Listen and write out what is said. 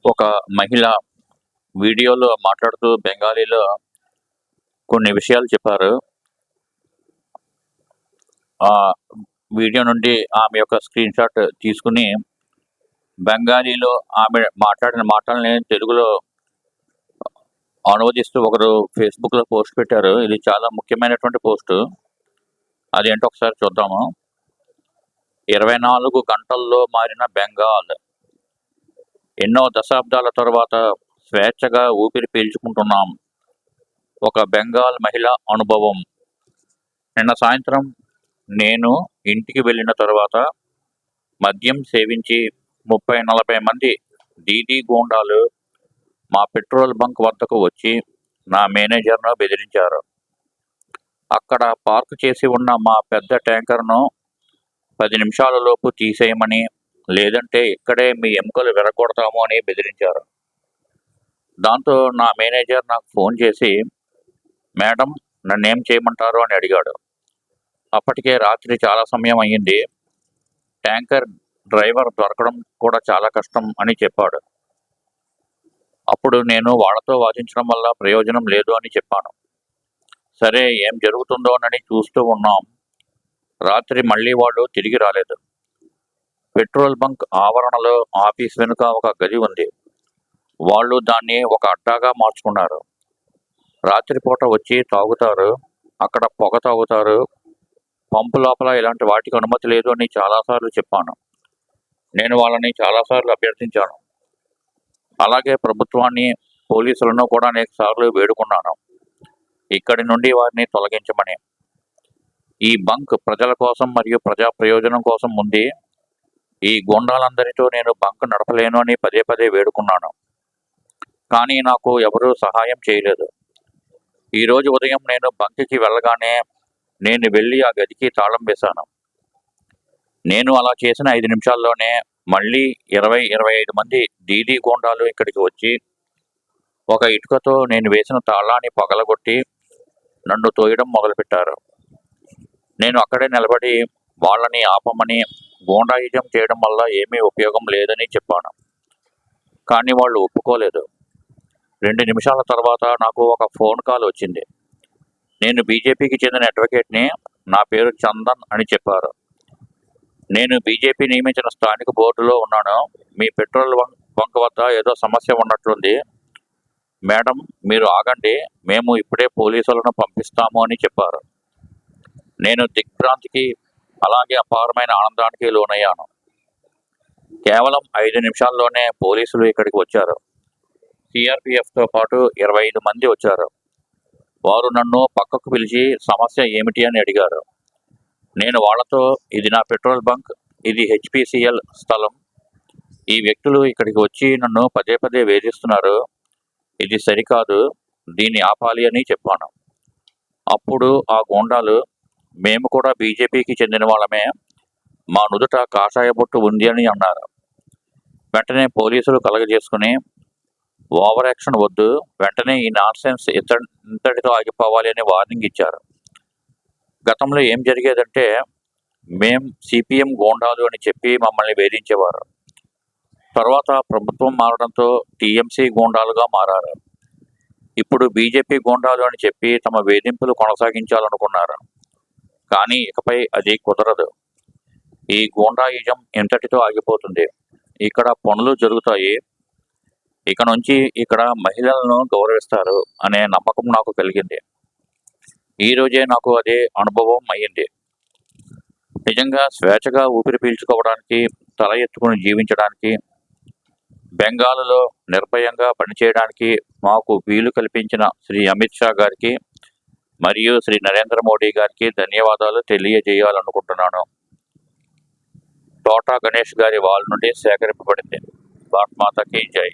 ఒక మహిళ వీడియోలో మాట్లాడుతూ బెంగాలీలో కొన్ని విషయాలు చెప్పారు. ఆ వీడియో నుండి ఆమె యొక్క స్క్రీన్ షాట్ తీసుకుని బెంగాలీలో ఆమె మాట్లాడిన మాటల్ని తెలుగులో అనువదిస్తూ ఒకరు ఫేస్బుక్‌లో పోస్ట్ పెట్టారు. ఇది చాలా ముఖ్యమైనటువంటి పోస్టు. అదేంటో ఒకసారి చూద్దాము. 24 గంటల్లో మారిన బెంగాల్. ఎన్నో దశాబ్దాల తరువాత స్వేచ్ఛగా ఊపిరి పీల్చుకుంటున్నాం. ఒక బెంగాల్ మహిళ అనుభవం. నిన్న సాయంత్రం నేను ఇంటికి వెళ్ళిన తరువాత మద్యం సేవించి 30-40 మంది దీదీ గూండాలు మా పెట్రోల్ బంక్ వద్దకు వచ్చి నా మేనేజర్‌ను బెదిరించారు. అక్కడ పార్క్ చేసి ఉన్న మా పెద్ద ట్యాంకర్‌ను 10 నిమిషాలలోపు తీసేయమని, లేదంటే ఇక్కడే మీ ఎముకలు విరగ్గొడతాము అని బెదిరించారు. దాంతో నా మేనేజర్ నాకు ఫోన్ చేసి, మేడం నన్నేం చేయమంటారు అని అడిగాడు. అప్పటికే రాత్రి చాలా సమయం అయ్యింది. ట్యాంకర్ డ్రైవర్ దొరకడం కూడా చాలా కష్టం అని చెప్పాడు. అప్పుడు నేను వాళ్ళతో వాదించడం వల్ల ప్రయోజనం లేదు అని చెప్పాను. సరే ఏం జరుగుతుందోనని చూస్తూ ఉన్నాం. రాత్రి మళ్ళీ వాళ్ళు తిరిగి రాలేదు. పెట్రోల్ బంక్ ఆవరణలో ఆఫీస్ వెనుక ఒక గది ఉంది. వాళ్ళు దాన్ని ఒక అడ్డాగా మార్చుకున్నారు. రాత్రిపూట వచ్చి తాగుతారు, అక్కడ పొగ తాగుతారు. పంపు లోపల ఇలాంటి వాటికి అనుమతి లేదు అని చాలాసార్లు చెప్పాను. నేను వాళ్ళని చాలాసార్లు అభ్యర్థించాను. అలాగే ప్రభుత్వాన్ని, పోలీసులను కూడా అనేక సార్లు వేడుకున్నాను, ఇక్కడి నుండి వారిని తొలగించమని. ఈ బంక్ ప్రజల కోసం మరియు ప్రజా ప్రయోజనం కోసం ఉంది. ఈ గూండాలందరితో నేను బంక్ నడపలేను అని పదే పదే వేడుకున్నాను. కానీ నాకు ఎవరూ సహాయం చేయలేదు. ఈరోజు ఉదయం నేను బంక్కి వెళ్ళగానే నేను వెళ్ళి ఆ గదికి తాళం వేశాను. నేను అలా చేసిన 5 నిమిషాల్లోనే మళ్ళీ 20-25 మంది దీదీ గూండాలు ఇక్కడికి వచ్చి ఒక ఇటుకతో నేను వేసిన తాళాన్ని పగలగొట్టి నన్ను తోయడం మొదలుపెట్టారు. నేను అక్కడే నిలబడి వాళ్ళని ఆపమని, గూండాయిజం చేయడం వల్ల ఏమీ ఉపయోగం లేదని చెప్పాను. కానీ వాళ్ళు ఒప్పుకోలేదు. 2 నిమిషాల తర్వాత నాకు ఒక ఫోన్ కాల్ వచ్చింది. నేను బీజేపీకి చెందిన అడ్వకేట్ని, నా పేరు చందన్ అని చెప్పారు. నేను బీజేపీ నియమించిన స్థానిక బోర్డులో ఉన్నాను. మీ పెట్రోల్ బంక్ వద్ద ఏదో సమస్య ఉన్నట్లుంది. మేడం మీరు ఆగండి, మేము ఇప్పుడే పోలీసులను పంపిస్తాము అని చెప్పారు. నేను దిగ్భ్రాంతికి, అలాగే అపారమైన ఆనందానికి లోనయ్యాను. కేవలం 5 నిమిషాల్లోనే పోలీసులు ఇక్కడికి వచ్చారు. సిఆర్పిఎఫ్తో పాటు 25 మంది వచ్చారు. వారు నన్ను పక్కకు పిలిచి సమస్య ఏమిటి అని అడిగారు. నేను వాళ్లతో, ఇది నా పెట్రోల్ బంక్, ఇది హెచ్పిసిఎల్ స్థలం. ఈ వ్యక్తులు ఇక్కడికి వచ్చి నన్ను పదే పదే వేధిస్తున్నారు. ఇది సరికాదు, దీన్ని ఆపాలి అని చెప్పాను. అప్పుడు ఆ గూండాలు, మేము కూడా బీజేపీకి చెందిన వాళ్ళమే, మా నుదుట కాషాయ బొట్టు ఉంది అని అన్నారు. వెంటనే పోలీసులు కలగజేసుకుని, ఓవర్ యాక్షన్ వద్దు, వెంటనే ఈ నాన్సెన్స్ ఇంతటితో ఆగిపోవాలి అని వార్నింగ్ ఇచ్చారు. గతంలో ఏం జరిగేదంటే, మేం సిపిఎం గూండాలు అని చెప్పి మమ్మల్ని వేధించేవారు. తర్వాత ప్రభుత్వం మారడంతో టీఎంసీ గూండాలుగా మారారు. ఇప్పుడు బీజేపీ గూండాలు అని చెప్పి తమ వేధింపులు కొనసాగించాలనుకున్నారు. కానీ ఇకపై అది కుదరదు. ఈ గూండాయిజం ఇంతటితో ఆగిపోతుంది. ఇక్కడ పనులు జరుగుతాయి. ఇక నుంచి ఇక్కడ మహిళలను గౌరవిస్తారు అనే నమ్మకం నాకు కలిగింది. ఈరోజే నాకు అదే అనుభవం అయ్యింది. నిజంగా స్వేచ్ఛగా ఊపిరి పీల్చుకోవడానికి, తల ఎత్తుకుని జీవించడానికి, బెంగాల్లో నిర్భయంగా పనిచేయడానికి మాకు వీలు కల్పించిన శ్రీ అమిత్ షా గారికి మరియు శ్రీ నరేంద్ర మోడీ గారికి ధన్యవాదాలు తెలియజేయాలనుకుంటున్నాను. తోటా గణేష్ గారి వాల్ నుండి సేకరింపబడింది. భారత్ మాతాకి జై.